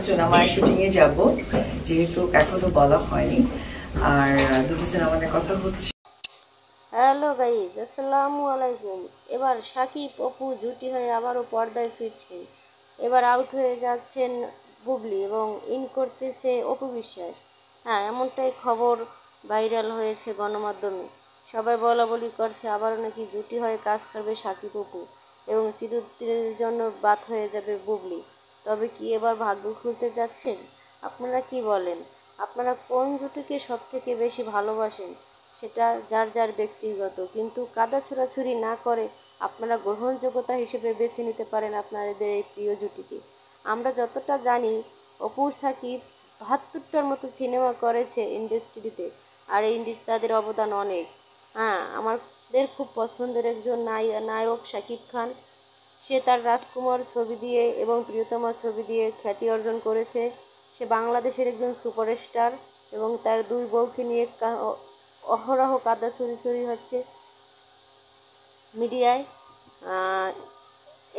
সিনেমায় শুটিংয়ে যাব, যেহেতু এখনো বলা হয়নি। আর দুটো সিনেমা নিয়ে কথা হচ্ছে। হ্যালো গাইজ, আসসালামু আলাইকুম। এবার সাকিব অপু জুটি হয়ে আবারও পর্দায় ফিরছেন। এবার আউট হয়ে যাচ্ছেন বুবলি এবং ইন করতেছে অপু বিশ্বাস। হ্যাঁ, এমনটাই খবর ভাইরাল হয়েছে গণমাধ্যমে। সবাই বলা বলি করছে আবারও নাকি জুটি হয়ে কাজ করবে সাকিব অপু এবং চিরদিনের জন্য বাদ হয়ে যাবে বুবলি। তবে কি এবার ভাগ্য খুলতে যাচ্ছেন? আপনারা কি বলেন? আপনারা কোন জুটিকে সব থেকে বেশি ভালোবাসেন? সেটা যার যার ব্যক্তিগত, কিন্তু কাদা ছোড়াছুড়ি না করে আপনারা গ্রহণযোগ্যতা হিসেবে বেছে নিতে পারেন আপনাদের এই প্রিয় জুটিকে। আমরা যতটা জানি অপু সাকিব ৭২টার মতো সিনেমা করেছে ইন্ডাস্ট্রিতে, আর এই তাদের অবদান অনেক। হ্যাঁ, আমাদের খুব পছন্দের একজন নায়ক শাকিব খান। সে তার রাজকুমার ছবি দিয়ে এবং প্রিয়তমা ছবি দিয়ে খ্যাতি অর্জন করেছে। সে বাংলাদেশের একজন সুপারস্টার এবং তার দুই বউকে নিয়ে অহরহ কাদা ছড়ি হচ্ছে মিডিয়ায়।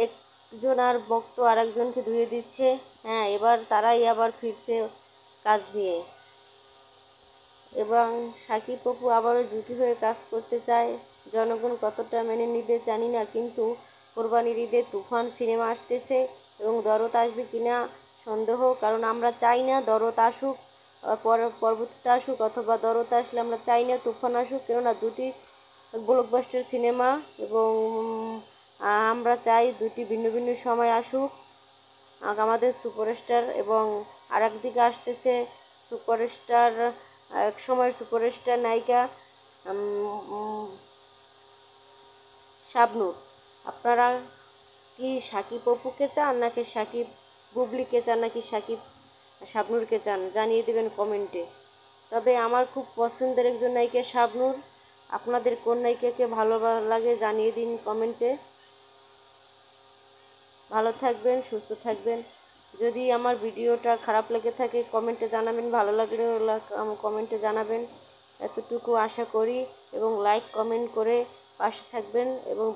একজন আর বক্ত আর একজনকে ধুয়ে দিচ্ছে। হ্যাঁ, এবার তারাই আবার ফিরছে কাজ নিয়ে এবং সাকিব অপু আবারও জুটি হয়ে কাজ করতে চায়। জনগণ কতটা মেনে নিবে জানি না, কিন্তু কোরবানির ঈদে তুফান সিনেমা আসতেছে এবং দরদ আসবে কিনা সন্দেহ, কারণ আমরা চাই না দরদ আসুক, পরবর্তীতে আসুক, অথবা দরদ আসলে আমরা চাই না তুফান আসুক, কেননা দুটি ব্লকবাস্টার সিনেমা এবং আমরা চাই দুটি ভিন্ন ভিন্ন সময় আসুক আমাদের সুপারস্টার। এবং আর একদিকে আসতেছে সুপারস্টার, এক সময় সুপারস্টার নায়িকা শাবনূর। আপনারা কি সাকিব অপুকে চান, নাকি সাকিব বুবলিকে চান, নাকি সাকিব শাবনূরকে চান? জানিয়ে দেবেন কমেন্টে। তবে আমার খুব পছন্দের একজন নায়িকা শাবনূর। আপনাদের কোন নায়িকাকে ভালো লাগে জানিয়ে দিন কমেন্টে। ভালো থাকবেন, সুস্থ থাকবেন। যদি আমার ভিডিওটা খারাপ লেগে থাকে কমেন্টে জানাবেন, ভালো লাগলে কমেন্টে জানাবেন, এতটুকু আশা করি। এবং লাইক কমেন্ট করে পাশে থাকবেন এবং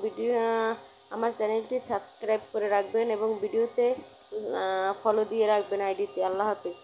আমার চ্যানেলটি সাবস্ক্রাইব করে রাখবেন এবং ভিডিওতে ফলো দিয়ে রাখবেন আইডিতে। আল্লাহ হাফেজ।